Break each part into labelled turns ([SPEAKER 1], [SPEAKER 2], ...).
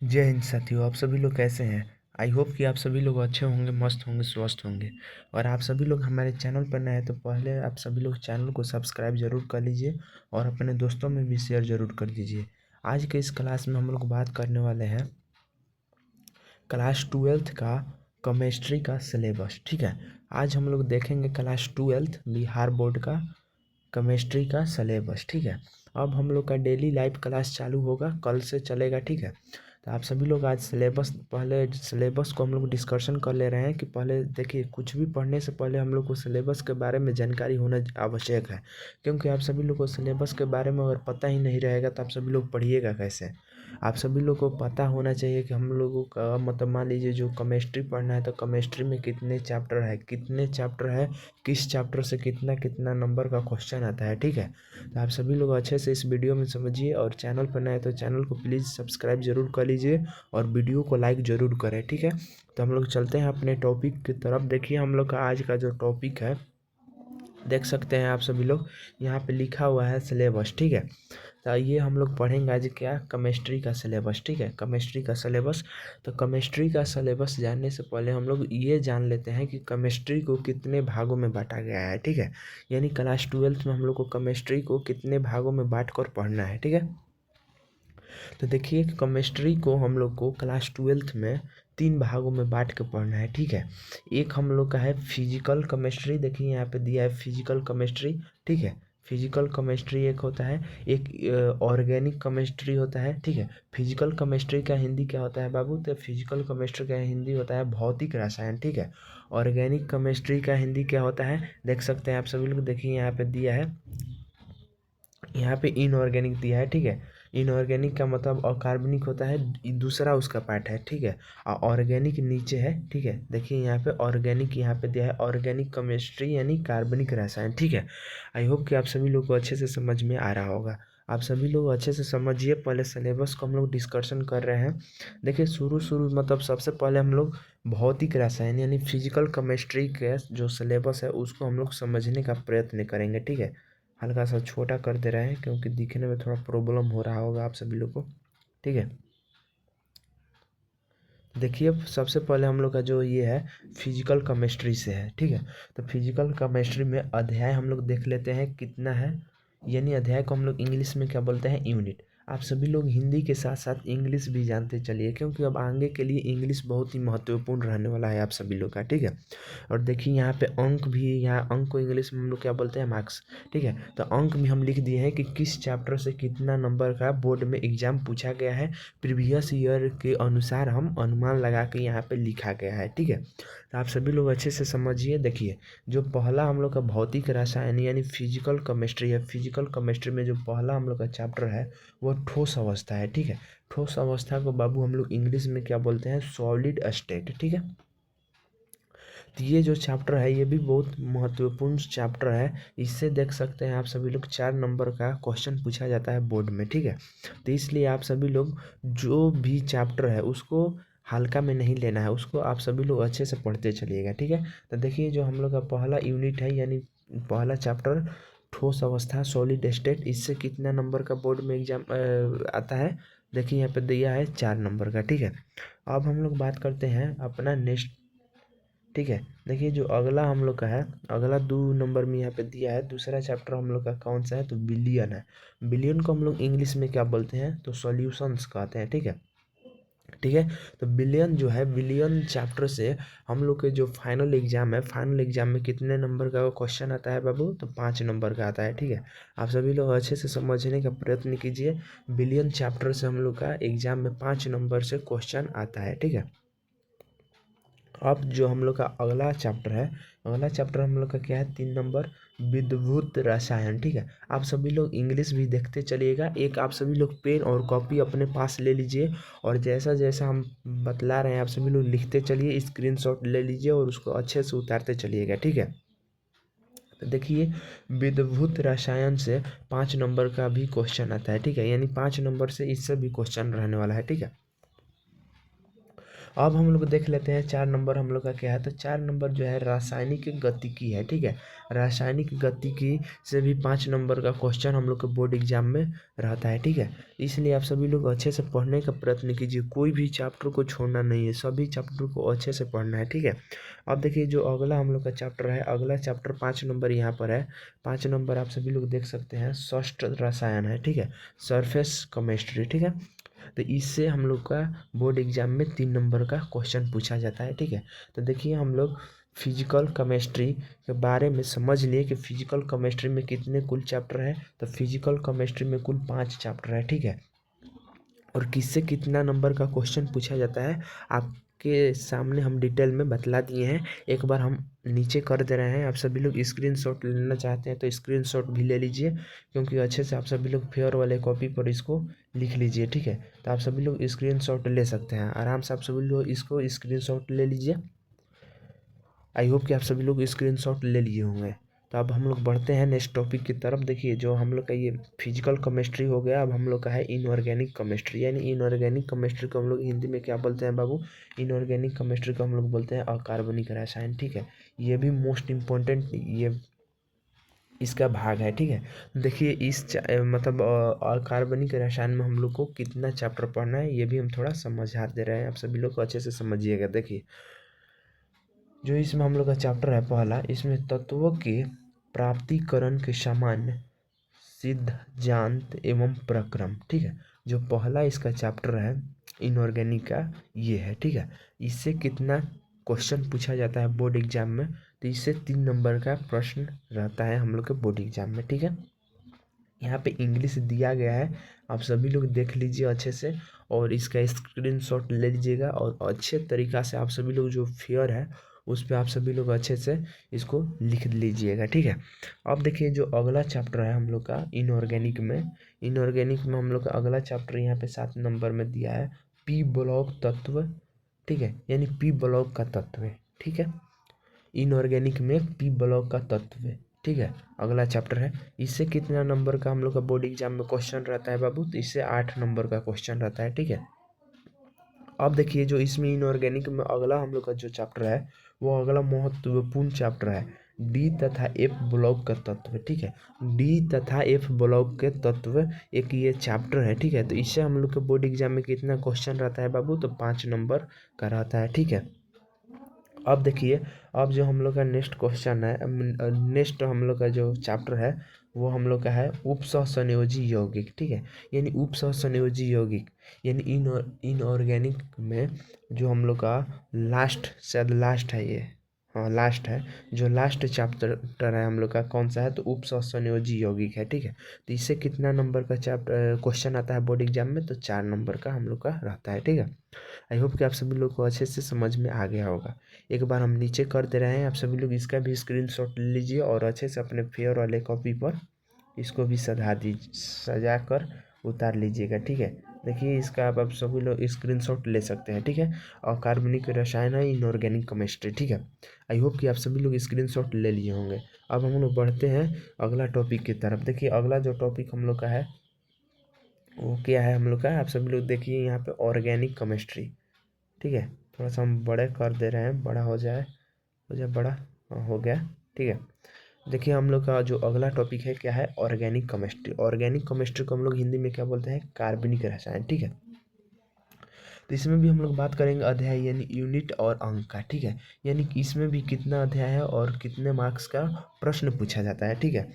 [SPEAKER 1] जय हिंद साथियों। आप सभी लोग कैसे हैं? आई होप कि आप सभी लोग अच्छे होंगे, मस्त होंगे, स्वस्थ होंगे। और आप सभी लोग हमारे चैनल पर नए हैं तो पहले आप सभी लोग चैनल को सब्सक्राइब जरूर कर लीजिए और अपने दोस्तों में भी शेयर जरूर कर दीजिए। आज के इस क्लास में हम लोग बात करने वाले हैं क्लास ट्वेल्थ का केमिस्ट्री का सिलेबस। ठीक है, आज हम लोग देखेंगे क्लास ट्वेल्थ बिहार बोर्ड का केमिस्ट्री का सिलेबस। ठीक है, अब हम लोग का डेली लाइव क्लास चालू होगा, कल से चलेगा। ठीक है, तो आप सभी लोग आज पहले सिलेबस को हम लोग डिस्कशन कर ले रहे हैं कि पहले देखिए, कुछ भी पढ़ने से पहले हम लोग को सिलेबस के बारे में जानकारी होना आवश्यक है। क्योंकि आप सभी लोग को सिलेबस के बारे में अगर पता ही नहीं रहेगा तो आप सभी लोग पढ़िएगा कैसे। आप सभी लोग को पता होना चाहिए कि हम लोगों का मतलब मान लीजिए जो केमिस्ट्री पढ़ना है तो केमिस्ट्री में कितने चैप्टर है, किस चैप्टर से कितना कितना नंबर का क्वेश्चन आता है। ठीक है, तो आप सभी लोग अच्छे से इस वीडियो में समझिए और चैनल पर नए तो चैनल को प्लीज़ सब्सक्राइब जरूर कर लीजिए और वीडियो को लाइक ज़रूर करें। ठीक है, तो हम लोग चलते हैं अपने टॉपिक की तरफ। देखिए, हम लोग का आज का जो टॉपिक है देख सकते हैं आप सभी लोग, यहाँ पे लिखा हुआ है सिलेबस। ठीक है, तो ये हम लोग पढ़ेंगे आज क्या, केमिस्ट्री का सिलेबस। ठीक है, केमिस्ट्री का सिलेबस। तो केमिस्ट्री का सिलेबस जानने से पहले हम लोग ये जान लेते हैं कि केमिस्ट्री को कितने भागों में बांटा गया है। ठीक है, यानी क्लास ट्वेल्थ में हम लोग को केमिस्ट्री को कितने भागों में बांट कर पढ़ना है। ठीक है, तो देखिए केमिस्ट्री को हम लोग को क्लास ट्वेल्थ में 3 भागों में बांट के पढ़ना है। ठीक है, एक हम लोग का है फिजिकल केमिस्ट्री। देखिए यहाँ पे दिया है फिजिकल केमिस्ट्री। ठीक है, फिजिकल केमिस्ट्री एक होता है, एक ऑर्गेनिक केमिस्ट्री होता है। ठीक है, फिजिकल केमिस्ट्री का हिंदी क्या होता है बाबू? तो फिजिकल केमिस्ट्री का हिंदी होता है भौतिक रसायन। ठीक है, ऑर्गेनिक केमिस्ट्री का हिंदी क्या होता है देख सकते हैं आप सभी लोग। देखिए यहाँ पे दिया है, यहाँ पे इनऑर्गेनिक दिया है। ठीक है, इनऑर्गेनिक का मतलब अकार्बनिक होता है, दूसरा उसका पार्ट है। ठीक है, और ऑर्गेनिक नीचे है। ठीक है, देखिए यहाँ पे ऑर्गेनिक यहाँ पे दिया है ऑर्गेनिक केमिस्ट्री यानी कार्बनिक रसायन। ठीक है, आई होप कि आप सभी लोग को अच्छे से समझ में आ रहा होगा। आप सभी लोग अच्छे से समझिए, पहले सिलेबस को हम लोग डिस्कशन कर रहे हैं। देखिए शुरू मतलब सबसे पहले हम लोग भौतिक रसायन यानी फिजिकल केमिस्ट्री के जो सिलेबस है उसको हम लोग समझने का प्रयत्न करेंगे। ठीक है, हल्का सा छोटा कर दे रहे हैं क्योंकि दिखने में थोड़ा प्रॉब्लम हो रहा होगा आप सभी लोग को। ठीक है, देखिए सबसे पहले हम लोग का जो ये है फिजिकल केमिस्ट्री से है। ठीक है, तो फिजिकल केमिस्ट्री में अध्याय हम लोग देख लेते हैं कितना है, यानी अध्याय को हम लोग इंग्लिश में क्या बोलते हैं, यूनिट। आप सभी लोग हिंदी के साथ साथ इंग्लिश भी जानते चलिए, क्योंकि अब आगे के लिए इंग्लिश बहुत ही महत्वपूर्ण रहने वाला है आप सभी लोग का। ठीक है, और देखिए यहाँ पे अंक भी, यहाँ अंक को इंग्लिश में हम लोग क्या बोलते हैं, मार्क्स। ठीक है, तो अंक भी हम लिख दिए हैं कि किस चैप्टर से कितना नंबर का बोर्ड में एग्जाम पूछा गया है, प्रीवियस ईयर के अनुसार हम अनुमान लगा के यहाँ पे लिखा गया है। ठीक है, तो आप सभी लोग अच्छे से समझिए। देखिए जो पहला हम लोग का भौतिक रसायन यानी फिजिकल केमिस्ट्री है, फिजिकल केमिस्ट्री में जो पहला हम लोग का चैप्टर है वो ठोस अवस्था है। ठीक है, ठोस अवस्था को बाबू हम लोग इंग्लिश में क्या बोलते हैं, सॉलिड स्टेट। ठीक है, तो ये जो चैप्टर है ये भी बहुत महत्वपूर्ण चैप्टर है। इससे देख सकते हैं आप सभी लोग 4 नंबर का क्वेश्चन पूछा जाता है बोर्ड में। ठीक है, तो इसलिए आप सभी लोग जो भी चैप्टर है उसको हल्का में नहीं लेना है, उसको आप सभी लोग अच्छे से पढ़ते चलिएगा। ठीक है, तो देखिए जो हम लोग का पहला यूनिट है यानी पहला चैप्टर ठोस अवस्था सॉलिड स्टेट, इससे कितना नंबर का बोर्ड में एग्जाम आता है, देखिए यहाँ पे दिया है 4 नंबर का। ठीक है, अब हम लोग बात करते हैं अपना नेक्स्ट। ठीक है, देखिए जो अगला हम लोग का है, अगला 2 नंबर में यहाँ पे दिया है दूसरा चैप्टर हम लोग का कौन सा है, तो बिलियन है। बिलियन को हम लोग इंग्लिश में क्या बोलते हैं, तो सॉल्यूशंस कहते हैं। ठीक है, ठीक है, तो बिलियन जो है, बिलियन चैप्टर से हम लोग के जो फाइनल एग्जाम है, फाइनल एग्जाम में कितने नंबर का क्वेश्चन आता है बाबू, तो 5 नंबर का आता है। ठीक है, आप सभी लोग अच्छे से समझने का प्रयत्न कीजिए। बिलियन चैप्टर से हम लोग का एग्जाम में 5 नंबर से क्वेश्चन आता है। ठीक है, अब जो हम लोग का अगला चैप्टर है, अगला चैप्टर हम लोग का क्या है, 3 नंबर विद्युत रसायन। ठीक है, आप सभी लोग इंग्लिश भी देखते चलिएगा, एक आप सभी लोग पेन और कॉपी अपने पास ले लीजिए और जैसा जैसा हम बतला रहे हैं आप सभी लोग लिखते चलिए, स्क्रीनशॉट ले लीजिए और उसको अच्छे से उतारते चलिएगा। ठीक है, तो देखिए विद्युत रसायन से 5 नंबर का भी क्वेश्चन आता है। ठीक है, यानी 5 नंबर से इससे भी क्वेश्चन रहने वाला है। ठीक है, अब हम लोग देख लेते हैं 4 नंबर हम लोग का क्या है। तो 4 नंबर जो है रासायनिक गतिकी है, ठीक है। रासायनिक गतिकी से भी 5 नंबर का क्वेश्चन हम लोग के बोर्ड एग्जाम में रहता है, ठीक है। इसलिए आप सभी लोग अच्छे से पढ़ने का प्रयत्न कीजिए, कोई भी चैप्टर को छोड़ना नहीं है, सभी चैप्टर को अच्छे से पढ़ना है, ठीक है। अब देखिए जो अगला हम लोग का चैप्टर है, अगला चैप्टर 5 नंबर यहाँ पर है। 5 नंबर आप सभी लोग देख सकते हैं, षष्ठ रसायन है, ठीक है, सरफेस केमिस्ट्री, ठीक है। तो इससे हम लोग का बोर्ड एग्जाम में 3 नंबर का क्वेश्चन पूछा जाता है, ठीक है। तो देखिए हम लोग फिजिकल केमिस्ट्री के बारे में समझ लिए कि फिजिकल केमिस्ट्री में कितने कुल चैप्टर है। तो फिजिकल केमिस्ट्री में कुल 5 चैप्टर है, ठीक है। और किससे कितना नंबर का क्वेश्चन पूछा जाता है आपके सामने हम डिटेल में बतला दिए हैं। एक बार हम नीचे कर दे रहे हैं, आप सभी लोग स्क्रीनशॉट लेना चाहते हैं तो स्क्रीनशॉट भी ले लीजिए, क्योंकि अच्छे से आप सभी लोग फेयर वाले कॉपी पर इसको लिख लीजिए, ठीक है। तो आप सभी लोग स्क्रीनशॉट ले सकते हैं आराम से, आप सभी लोग इसको स्क्रीनशॉट ले लीजिए। आई होप कि आप सभी लोग स्क्रीनशॉट ले लिए होंगे। तो अब हम लोग बढ़ते हैं नेक्स्ट टॉपिक की तरफ। देखिए जो हम लोग का ये फिजिकल केमिस्ट्री हो गया, अब हम लोग का है इनऑर्गेनिक केमिस्ट्री। यानी इनऑर्गेनिक केमिस्ट्री को हम लोग हिंदी में क्या बोलते हैं बाबू? इनऑर्गेनिक केमिस्ट्री को हम लोग बोलते हैं अकार्बनिक रसायन, ठीक है। ये भी मोस्ट इम्पोर्टेंट ये इसका भाग है, ठीक है। देखिए मतलब अकार्बनिक रसायन में हम लोग को कितना चैप्टर पढ़ना है ये भी हम थोड़ा समझा दे रहे हैं, आप सभी लोग को अच्छे से समझिएगा। देखिए जो इसमें हम लोग का चैप्टर है पहला, इसमें तत्वों के प्राप्तिकरण के सामान्य सिद्धांत एवं प्रक्रम, ठीक है। जो पहला इसका चैप्टर है इनऑर्गेनिक का, ये है, ठीक है। इससे कितना क्वेश्चन पूछा जाता है बोर्ड एग्जाम में? तो इससे 3 नंबर का प्रश्न रहता है हम लोग के बोर्ड एग्जाम में, ठीक है। यहाँ पे इंग्लिश दिया गया है, आप सभी लोग देख लीजिए अच्छे से और इसका स्क्रीनशॉट ले लीजिएगा। और अच्छे तरीक़ा से आप सभी लोग जो फेयर है उस पर आप सभी लोग अच्छे से इसको लिख लीजिएगा, ठीक है। अब देखिए जो अगला चैप्टर है हम लोग का इनऑर्गेनिक में हम लोग का अगला चैप्टर यहाँ पे 7 नंबर में दिया है, पी ब्लॉक तत्व, ठीक है। यानी पी ब्लॉक का तत्व, ठीक है। इनऑर्गेनिक में पी ब्लॉक का तत्व, ठीक है, अगला चैप्टर है। इससे कितना नंबर का हम लोग का बोर्ड एग्जाम में क्वेश्चन रहता है बाबू? तो इससे 8 नंबर का क्वेश्चन रहता है, ठीक है। अब देखिए जो इसमें इनऑर्गेनिक में अगला हम लोग का जो चैप्टर है वो अगला महत्वपूर्ण चैप्टर है, डी तथा एफ ब्लॉक का तत्व, ठीक है। डी तथा एफ ब्लॉक के तत्व एक ये चैप्टर है, ठीक है। तो इससे हम लोग के बोर्ड एग्जाम में कितना क्वेश्चन रहता है बाबू? तो 5 नंबर का रहता है, ठीक है। अब देखिए अब जो हम लोग का नेक्स्ट क्वेश्चन है, नेक्स्ट हम लोग का जो चैप्टर है वो हम लोग का है उपसहसंयोजी यौगिक, ठीक है। यानी उपसहसंयोजी यौगिक यानी इनऑर्गेनिक में जो हम लोग का लास्ट, शायद लास्ट है ये, हाँ लास्ट है। जो लास्ट चैप्टर है हम लोग का कौन सा है? तो उपसहसंयोजी यौगिक है, ठीक है। तो इससे कितना नंबर का चैप्टर क्वेश्चन आता है बोर्ड एग्जाम में? तो 4 नंबर का हम लोग का रहता है, ठीक है। आई होप कि आप सभी लोग को अच्छे से समझ में आ गया होगा। एक बार हम नीचे कर दे रहे हैं, आप सभी लोग इसका भी स्क्रीनशॉट ले लीजिए और अच्छे से अपने फेयर वाले कॉपी पर इसको भी सजा कर उतार लीजिएगा, ठीक है। देखिए इसका आप सभी लोग स्क्रीनशॉट ले सकते हैं, ठीक है। और कार्बनिक रसायन है इनऑर्गेनिक केमिस्ट्री, ठीक है। आई होप कि आप सभी लोग स्क्रीनशॉट ले लिए होंगे। अब हम लोग बढ़ते हैं अगला टॉपिक की तरफ। देखिए अगला जो टॉपिक हम लोग का है वो क्या है हम लोग का? आप सभी लोग देखिए यहाँ पे ऑर्गेनिक केमिस्ट्री, ठीक है। थोड़ा सा हम बड़े कर दे रहे हैं, बड़ा हो जाए बड़ा, हाँ, हो गया, ठीक है। देखिए हम लोग का जो अगला टॉपिक है क्या है? Organic chemistry. ऑर्गेनिक केमिस्ट्री को हम लोग हिंदी में क्या बोलते हैं? कार्बनिक रसायन, ठीक है। तो इसमें भी हम लोग बात करेंगे अध्याय यानी यूनिट और अंक का, ठीक है। यानी कि इसमें भी कितना अध्याय है और कितने मार्क्स का प्रश्न पूछा जाता है, ठीक है।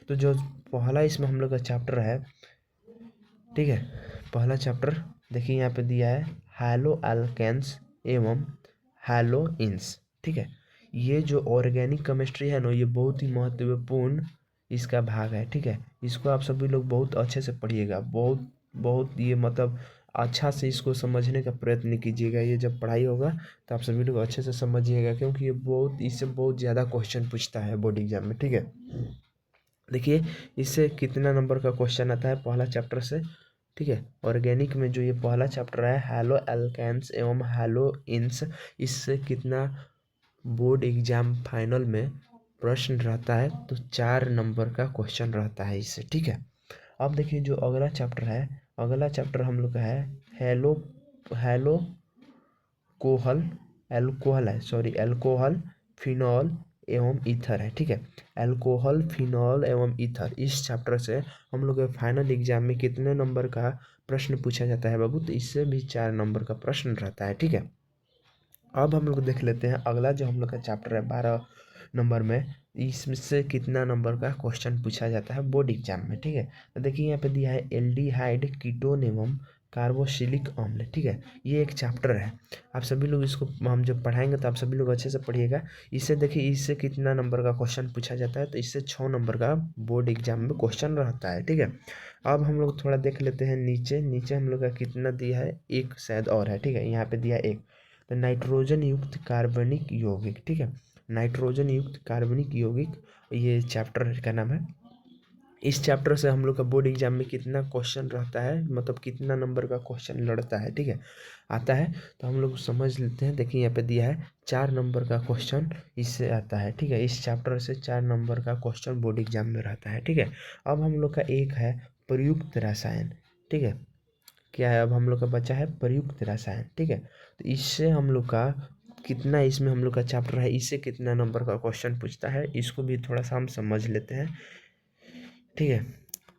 [SPEAKER 1] तो जो पहला इसमें हम लोग का चैप्टर है, ठीक है, पहला चैप्टर देखिए यहाँ पे दिया है हैलो अल्केन्स एवं हैलोइंस, ठीक है। ये जो ऑर्गेनिक केमिस्ट्री है ना, ये बहुत ही महत्वपूर्ण इसका भाग है, ठीक है। इसको आप सभी लोग बहुत अच्छे से पढ़िएगा, बहुत बहुत ये मतलब अच्छा से इसको समझने का प्रयत्न कीजिएगा। ये जब पढ़ाई होगा तो आप सभी लोग अच्छे से समझिएगा, क्योंकि ये बहुत इससे बहुत ज़्यादा क्वेश्चन पूछता है बोर्ड एग्जाम में, ठीक है। देखिए इससे कितना नंबर का क्वेश्चन आता है पहला चैप्टर से, ठीक है। ऑर्गेनिक में जो ये पहला चैप्टर है हैलो एल्केन्स एवं हैलोइंस, इससे कितना बोर्ड एग्जाम फाइनल में प्रश्न रहता है? तो 4 नंबर का क्वेश्चन रहता है इससे, ठीक है। अब देखिए जो अगला चैप्टर है, अगला चैप्टर हम लोग का है हेलो हेलो एल्कोहल, फिनॉल एवं ईथर है। ठीक है, एल्कोहल, फिनॉल एवं ईथर, इस चैप्टर से हम लोग के फाइनल एग्जाम में कितने नंबर का प्रश्न पूछा जाता है बाबू? तो इससे भी 4 नंबर का प्रश्न रहता है। ठीक है, अब हम लोग देख लेते हैं अगला जो हम लोग का चैप्टर है 12 नंबर में, इससे कितना नंबर का क्वेश्चन पूछा जाता है बोर्ड एग्जाम में। ठीक है, तो देखिए यहाँ पे दिया है एल्डिहाइड, कीटोन एवं कार्बोक्सिलिक अम्ल। ठीक है, ये एक चैप्टर है, आप सभी लोग इसको हम जब पढ़ाएंगे तो आप सभी लोग अच्छे से पढ़िएगा। इससे देखिए इससे कितना नंबर का क्वेश्चन पूछा जाता है? तो इससे 6 नंबर का बोर्ड एग्जाम में क्वेश्चन रहता है। ठीक है, अब हम लोग थोड़ा देख लेते हैं नीचे नीचे हम लोग का कितना दिया है, एक शायद और है। ठीक है, यहाँ पे दिया एक, तो नाइट्रोजन युक्त कार्बनिक यौगिक। ठीक है, नाइट्रोजन युक्त कार्बनिक यौगिक, ये चैप्टर का नाम है। इस चैप्टर से हम लोग का बोर्ड एग्जाम में कितना क्वेश्चन रहता है, मतलब कितना नंबर का क्वेश्चन लड़ता है, ठीक है, आता है, तो हम लोग समझ लेते हैं। देखिए यहाँ पे दिया है 4 नंबर का क्वेश्चन इससे आता है। ठीक है, इस चैप्टर से 4 नंबर का क्वेश्चन बोर्ड एग्जाम में रहता है। ठीक है, अब हम लोग का एक है प्रयुक्त रसायन। ठीक है, क्या है अब हम लोग का बचा है प्रयुक्त रसायन। ठीक है, तो इससे हम लोग का कितना, इसमें हम लोग का चैप्टर है, इससे कितना नंबर का क्वेश्चन पूछता है, इसको भी थोड़ा सा हम समझ लेते हैं। ठीक है,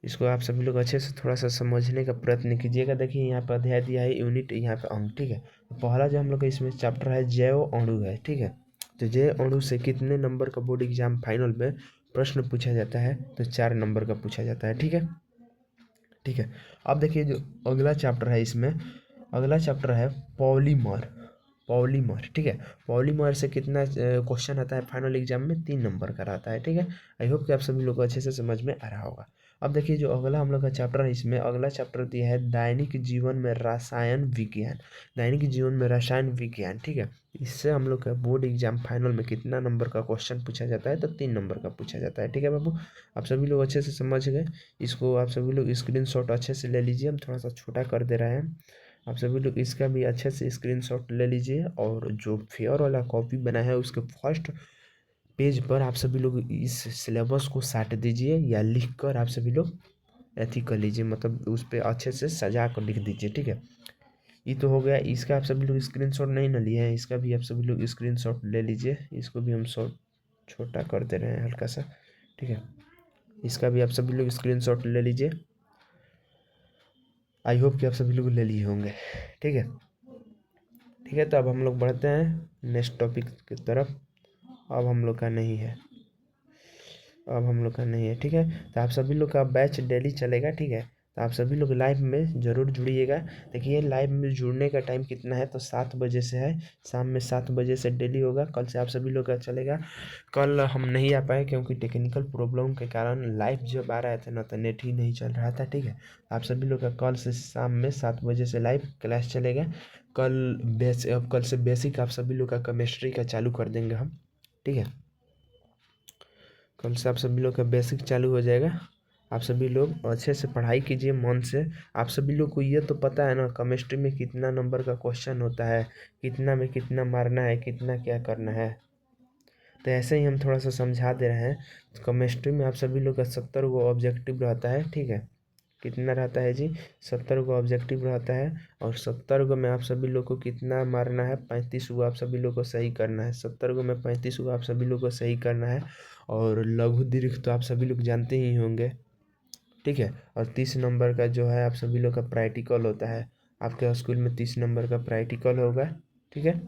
[SPEAKER 1] इसको आप सभी लोग अच्छे से थोड़ा सा समझने का प्रयत्न कीजिएगा। देखिए यहाँ पर अध्याय दिया है, यूनिट, यहाँ पे अंक। ठीक है, तो पहला जो हम लोग का इसमें चैप्टर है जैव अणु है। ठीक है, तो जैव अणु से कितने नंबर का बोर्ड एग्जाम फाइनल में प्रश्न पूछा जाता है? तो 4 नंबर का पूछा जाता है। ठीक है, ठीक है, अब देखिए जो अगला चैप्टर है, इसमें अगला चैप्टर है पॉलीमर। पॉलीमर, ठीक है, पॉलीमर से कितना क्वेश्चन आता है फाइनल एग्जाम में? 3 नंबर का रहता है। ठीक है, आई होप कि आप सभी लोग को अच्छे से समझ में आ रहा होगा। अब देखिए जो अगला हम लोग का चैप्टर है, इसमें अगला चैप्टर दिया है दैनिक जीवन में रसायन विज्ञान। दैनिक जीवन में रसायन विज्ञान। ठीक है, इससे हम लोग का बोर्ड एग्जाम फाइनल में कितना नंबर का क्वेश्चन पूछा जाता है? तो 3 नंबर का पूछा जाता है। ठीक है बाबू, आप सभी लोग अच्छे से समझ गए। इसको आप सभी लोग स्क्रीनशॉट अच्छे से ले लीजिए, हम थोड़ा सा छोटा कर दे रहे हैं। आप सभी लोग इसका भी अच्छे से स्क्रीनशॉट ले लीजिए, और जो फेयर वाला कॉपी बना है उसके फर्स्ट पेज पर आप सभी लोग इस सिलेबस को साट दीजिए, या लिख कर आप सभी लोग ऐथी कर लीजिए, मतलब उस पर अच्छे से सजा कर लिख दीजिए। ठीक है, ये तो हो गया। इसका आप सभी लोग स्क्रीनशॉट नहीं ना लिए हैं, इसका भी आप सभी लोग स्क्रीनशॉट ले लीजिए। इसको भी हम शॉर्ट छोटा कर दे रहे हैं हल्का सा। ठीक है, इसका भी आप सभी लोग स्क्रीनशॉट ले लीजिए। आई होप कि आप सभी लोग ले लिए होंगे। ठीक है, ठीक है, तो अब हम लोग बढ़ते हैं नेक्स्ट टॉपिक की तरफ। अब हम लोग का नहीं है, अब हम लोग का नहीं है। ठीक है, तो आप सभी लोग का बैच डेली चलेगा। ठीक है, तो आप सभी लोग लाइव में ज़रूर जुड़िएगा। देखिए लाइव में जुड़ने का टाइम कितना है? तो 7 बजे से है, शाम में 7 बजे से डेली होगा। कल से आप सभी लोग का चलेगा। कल हम नहीं आ पाए क्योंकि टेक्निकल प्रॉब्लम के कारण लाइव जब आ रहा था ना, तो नेट ही नहीं चल रहा था। ठीक है, आप सभी लोग का कल से शाम में 7 बजे से लाइव क्लास चलेगा। कल से बेसिक आप सभी लोग का केमिस्ट्री का चालू कर देंगे हम। ठीक है, कल से आप सभी लोग का बेसिक चालू हो जाएगा। आप सभी लोग अच्छे से पढ़ाई कीजिए मन से। आप सभी लोग को ये तो पता है ना केमिस्ट्री में कितना नंबर का क्वेश्चन होता है, कितना में कितना मारना है, कितना क्या करना है। तो ऐसे ही हम थोड़ा सा समझा दे रहे हैं। केमिस्ट्री में आप सभी लोग का 70 गो ऑब्जेक्टिव रहता है। ठीक है, कितना रहता है जी? 70 गो ऑब्जेक्टिव रहता है, और 70 गो में आप सभी लोग को कितना मारना है? 35 गो आप सभी लोग को सही करना है। 70 गो में 35 गो आप सभी लोग को सही करना है। और लघु दीर्घ तो आप सभी लोग जानते ही होंगे। ठीक है, और 30 नंबर का जो है आप सभी लोग का प्रैक्टिकल होता है। आपके स्कूल में 30 नंबर का प्रैक्टिकल होगा। ठीक है,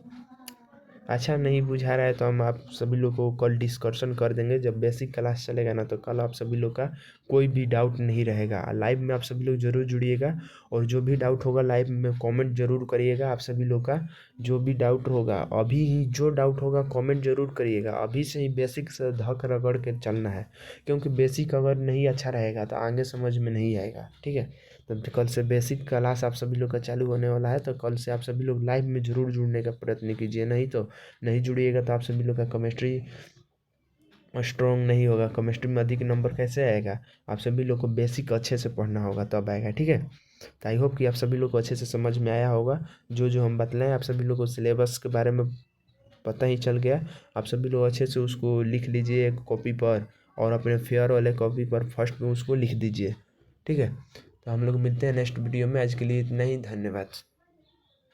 [SPEAKER 1] अच्छा नहीं बुझा रहा है तो हम आप सभी लोग को कल डिस्कशन कर देंगे, जब बेसिक क्लास चलेगा ना, तो कल आप सभी लोग का कोई भी डाउट नहीं रहेगा। लाइव में आप सभी लोग जरूर जुड़िएगा, और जो भी डाउट होगा लाइव में कमेंट जरूर करिएगा। आप सभी लोग का जो भी डाउट होगा, अभी ही जो डाउट होगा कमेंट जरूर करिएगा। अभी से ही बेसिक से धक रगड़ के चलना है, क्योंकि बेसिक अगर नहीं अच्छा रहेगा तो आगे समझ में नहीं आएगा। ठीक है, तो कल से बेसिक क्लास आप सभी लोग का चालू होने वाला है, तो कल से आप सभी लोग लाइव में जरूर जुड़ने का प्रयत्न कीजिए। नहीं जुड़िएगा तो आप सभी लोग का केमिस्ट्री स्ट्रॉन्ग नहीं होगा। केमिस्ट्री में अधिक नंबर कैसे आएगा? आप सभी लोग को बेसिक अच्छे से पढ़ना होगा तब आएगा। ठीक है, तो आई होप कि आप सभी लोग को अच्छे से समझ में आया होगा। जो जो हम बतलाएं आप सभी लोग को सिलेबस के बारे में पता ही चल गया। आप सभी लोग अच्छे से उसको लिख लीजिए एक कॉपी पर, और अपने फेयर वाले कॉपी पर फर्स्ट में उसको लिख दीजिए। ठीक है, तो हम लोग मिलते हैं नेक्स्ट वीडियो में। आज के लिए इतना ही, धन्यवाद।